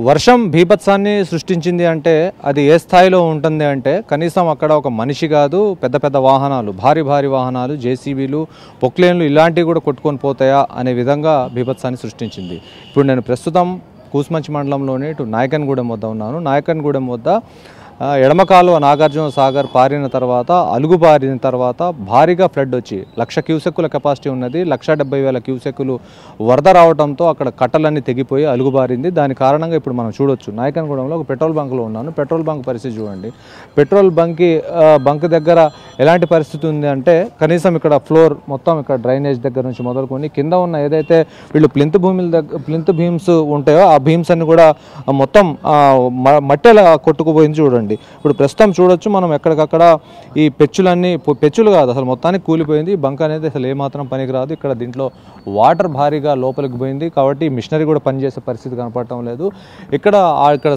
వర్షం బీభత్సాన్ని సృష్టించింది అంటే అది ఏ స్థాయిలో ఉంటుంది అంటే కనీసం అక్కడ ఒక మనిషి కాదు పెద్ద పెద్ద వాహనాలు భారీ వాహనాలు జేసీబీలు పొక్లేన్లు ఇలాంటివి కూడా కొట్టుకొని పోతాయా అనే విధంగా బీభత్సాన్ని సృష్టించింది. ఇప్పుడు నేను ప్రస్తుతం కూసుమంచి మండలంలోని ఇటు నాయకన్గూడెం వద్ద ఉన్నాను. నాయకన్గూడెం వద్ద ఎడమ కాలువ నాగార్జున సాగర్ పారిన తర్వాత అలుగు పారిన తర్వాత భారీగా ఫ్లడ్ వచ్చి 1,00,000 క్యూసెక్కుల కెపాసిటీ ఉన్నది. 1,70,000 క్యూసెక్కులు వరద రావడంతో అక్కడ కట్టలన్నీ తెగిపోయి అలుగు బారింది. దాని కారణంగా ఇప్పుడు మనం చూడొచ్చు నాయకన్గూడెంలో ఒక పెట్రోల్ బంక్లో ఉన్నాను. పెట్రోల్ బంక్ పరిస్థితి చూడండి. పెట్రోల్ బంక్ దగ్గర ఎలాంటి పరిస్థితి ఉంది అంటే కనీసం ఇక్కడ ఫ్లోర్ మొత్తం ఇక్కడ డ్రైనేజ్ దగ్గర నుంచి మొదలుకొని కింద ఉన్న ఏదైతే వీళ్ళు ప్లింత్ బీమ్స్ ఉంటాయో ఆ బీమ్స్ అన్ని కూడా మొత్తం మట్టెలా కొట్టుకుపోయింది చూడండి. ఇప్పుడు ప్రస్తుతం చూడొచ్చు మనం ఎక్కడికక్కడ ఈ పెచ్చులు కాదు అసలు మొత్తానికి కూలిపోయింది. బంక్ అనేది అసలు ఏమాత్రం పనికిరాదు. ఇక్కడ దీంట్లో వాటర్ భారీగా లోపలికి పోయింది కాబట్టి మిషనరీ కూడా పనిచేసే పరిస్థితి కనపడటం లేదు. ఇక్కడ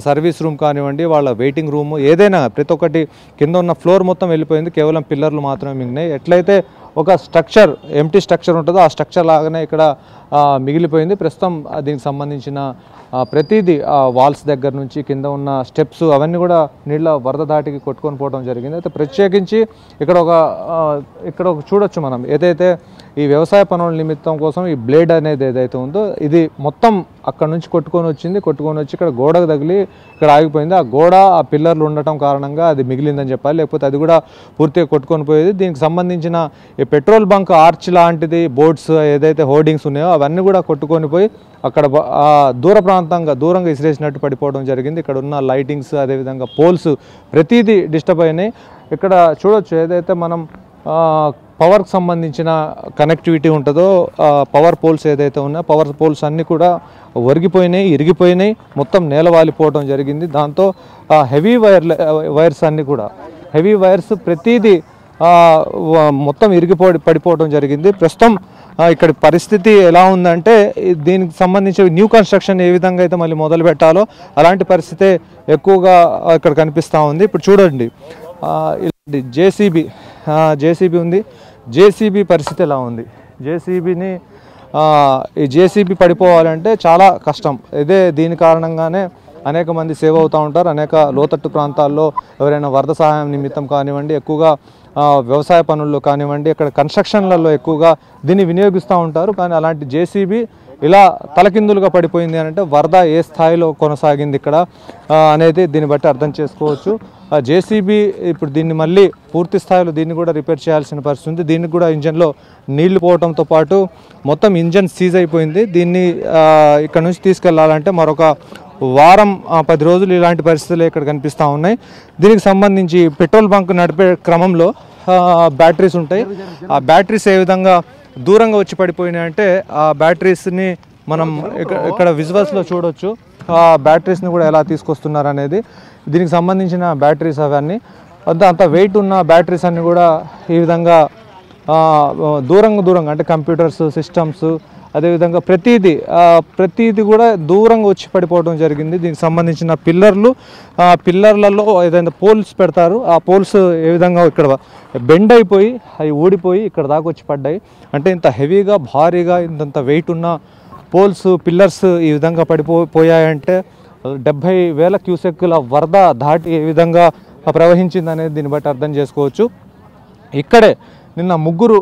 సర్వీస్ రూమ్ కానివ్వండి వాళ్ళ వెయిటింగ్ రూమ్ ఏదైనా ప్రతి ఒక్కటి కింద ఉన్న ఫ్లోర్ మొత్తం వెళ్ళిపోయింది. కేవలం పిల్లర్లు మాత్రమే మిగిలినాయి. ఎట్లయితే ఒక ఎంప్టీ స్ట్రక్చర్ ఉంటుందో ఆ స్ట్రక్చర్ లాగానే ఇక్కడ మిగిలిపోయింది. ప్రస్తుతం దీనికి సంబంధించిన ప్రతిదీ వాల్స్ దగ్గర నుంచి కింద ఉన్న స్టెప్స్ అవన్నీ కూడా నీళ్ళ వరద దాటికి కొట్టుకొని పోవడం జరిగింది. అయితే ప్రత్యేకించి ఇక్కడ ఒక చూడొచ్చు మనం ఏదైతే ఈ వ్యవసాయ పనుల నిమిత్తం కోసం ఈ బ్లేడ్ అనేది ఏదైతే ఉందో ఇది మొత్తం అక్కడ నుంచి కొట్టుకొని వచ్చి ఇక్కడ గోడకు తగిలి ఇక్కడ ఆగిపోయింది. ఆ గోడ ఆ పిల్లర్లు ఉండటం కారణంగా అది మిగిలిందని చెప్పాలి, లేకపోతే అది కూడా పూర్తిగా కొట్టుకొని పోయేది. దీనికి సంబంధించిన ఈ పెట్రోల్ బంక్ ఆర్చ్ లాంటిది బోర్డ్స్ ఏదైతే హోర్డింగ్స్ ఉన్నాయో అవన్నీ కూడా కొట్టుకొని పోయి అక్కడ దూరంగా ఇసిరేసినట్టు పడిపోవడం జరిగింది. ఇక్కడ ఉన్న లైటింగ్స్ అదేవిధంగా పోల్స్ ప్రతిదీ డిస్టర్బ్ అయినాయి. ఇక్కడ చూడొచ్చు ఏదైతే మనం పవర్కి సంబంధించిన కనెక్టివిటీ ఉంటుందో పవర్ పోల్స్ ఏదైతే ఉన్నాయో పవర్ పోల్స్ అన్నీ కూడా ఇరిగిపోయినాయి, మొత్తం నేలవాలిపోవడం జరిగింది. దాంతో హెవీ వైర్స్ అన్నీ కూడా హెవీ వైర్స్ ప్రతిదీ మొత్తం పడిపోవడం జరిగింది. ప్రస్తుతం ఇక్కడ పరిస్థితి ఎలా ఉందంటే దీనికి సంబంధించి న్యూ కన్స్ట్రక్షన్ ఏ విధంగా అయితే మళ్ళీ మొదలు పెట్టాలో అలాంటి పరిస్థితే ఎక్కువగా ఇక్కడ కనిపిస్తూ ఉంది. ఇప్పుడు చూడండి జేసీబీ ఉంది. జేసీబీ పరిస్థితి ఎలా ఉంది? ఈ జేసీబీ పడిపోవాలంటే చాలా కష్టం. దీని కారణంగానే అనేక మంది సేవ్ అవుతూ ఉంటారు. అనేక లోతట్టు ప్రాంతాల్లో ఎవరైనా వరద సహాయం నిమిత్తం కానివ్వండి ఎక్కువగా వ్యవసాయ పనుల్లో కానివ్వండి ఇక్కడ కన్స్ట్రక్షన్లలో ఎక్కువగా దీన్ని వినియోగిస్తూ ఉంటారు. కానీ అలాంటి జేసీబీ ఇలా తలకిందులుగా పడిపోయింది అంటే వరద ఏ స్థాయిలో కొనసాగింది ఇక్కడ అనేది దీన్ని బట్టి అర్థం చేసుకోవచ్చు. జేసీబీ ఇప్పుడు దీన్ని మళ్ళీ పూర్తి స్థాయిలో దీన్ని కూడా రిపేర్ చేయాల్సిన పరిస్థితి ఉంది. దీనికి కూడా ఇంజన్లో నీళ్లు పోవడంతో పాటు మొత్తం ఇంజన్ సీజ్ అయిపోయింది. దీన్ని ఇక్కడ నుంచి తీసుకెళ్లాలంటే మరొక వారం 10 రోజులు ఇలాంటి పరిస్థితులు ఇక్కడ కనిపిస్తూ ఉన్నాయి. దీనికి సంబంధించి పెట్రోల్ బంక్ నడిపే క్రమంలో బ్యాటరీస్ ఉంటాయి. ఆ బ్యాటరీస్ ఏ విధంగా దూరంగా వచ్చి పడిపోయినాయి అంటే ఆ బ్యాటరీస్ని మనం ఇక్కడ విజువల్స్లో చూడొచ్చు. ఆ బ్యాటరీస్ని కూడా ఎలా తీసుకొస్తున్నారు అనేది. దీనికి సంబంధించిన బ్యాటరీస్ అవన్నీ అంత వెయిట్ ఉన్న బ్యాటరీస్ అన్నీ కూడా ఈ విధంగా దూరంగా అంటే కంప్యూటర్స్ సిస్టమ్స్ అదేవిధంగా ప్రతిదీ కూడా దూరంగా వచ్చి పడిపోవడం జరిగింది. దీనికి సంబంధించిన పిల్లర్లలో ఏదైనా పోల్స్ పెడతారు ఆ పోల్స్ ఏ విధంగా ఇక్కడ బెండ్ అయిపోయి అవి ఊడిపోయి ఇక్కడ దాకా వచ్చి పడ్డాయి. అంటే ఇంత హెవీగా భారీగా ఇంత వెయిట్ ఉన్న పోల్స్ పిల్లర్స్ ఈ విధంగా పడిపోయాయంటే 70,000 క్యూసెక్కుల వరద దాటి ఏ విధంగా ప్రవహించింది అనేది దీన్ని బట్టి అర్థం చేసుకోవచ్చు. ఇక్కడే నిన్న 3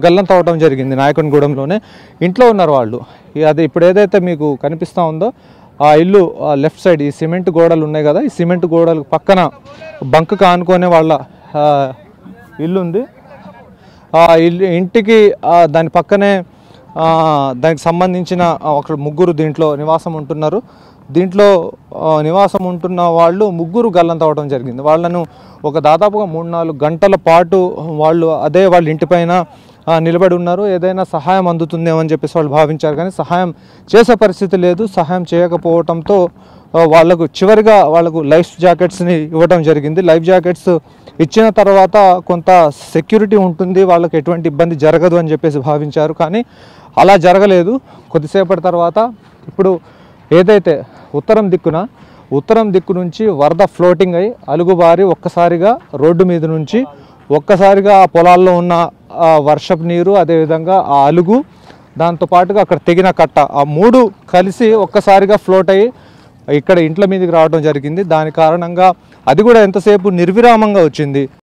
గల్లంత అవడం జరిగింది. నాయకన్గూడెంలోనే ఇంట్లో ఉన్నారు వాళ్ళు. అది ఇప్పుడు ఏదైతే మీకు కనిపిస్తూ ఉందో ఆ ఇల్లు లెఫ్ట్ సైడ్ ఈ సిమెంట్ గోడలు ఉన్నాయి కదా, ఈ సిమెంట్ గోడలు పక్కన బంక్ కానుకొనే వాళ్ళ ఇల్లు ఉంది. ఆ ఇంటికి దాని పక్కనే దానికి సంబంధించిన ఒక 3 దీంట్లో నివాసం ఉంటున్నారు. దీంట్లో నివాసం ఉంటున్న వాళ్ళు 3 గల్లంత అవడం జరిగింది. వాళ్ళను ఒక దాదాపుగా 3-4 గంటల పాటు వాళ్ళ ఇంటిపైన నిలబడి ఉన్నారు. ఏదైనా సహాయం అందుతుందేమని చెప్పేసి వాళ్ళు భావించారు కానీ సహాయం చేసే పరిస్థితి లేదు. సహాయం చేయకపోవడంతో చివరిగా వాళ్ళకు లైఫ్ జాకెట్స్ని ఇవ్వడం జరిగింది. లైఫ్ జాకెట్స్ ఇచ్చిన తర్వాత కొంత సెక్యూరిటీ ఉంటుంది, వాళ్ళకి ఎటువంటి ఇబ్బంది జరగదు అని చెప్పేసి భావించారు. కానీ అలా జరగలేదు. కొద్దిసేపటి తర్వాత ఇప్పుడు ఏదైతే ఉత్తరం దిక్కు నుంచి వరద ఫ్లోటింగ్ అయి అలుగుబారి ఒక్కసారిగా రోడ్డు మీద నుంచి ఒక్కసారిగా ఆ పొలాల్లో ఉన్న వర్షపు నీరు అదేవిధంగా ఆ అలుగు దాంతోపాటుగా అక్కడ తెగిన కట్ట ఆ 3 కలిసి ఒక్కసారిగా ఫ్లోట్ అయ్యి ఇక్కడ ఇంట్ల మీదకి రావడం జరిగింది. దాని కారణంగా అది కూడా ఎంతసేపు నిర్విరామంగా వచ్చింది.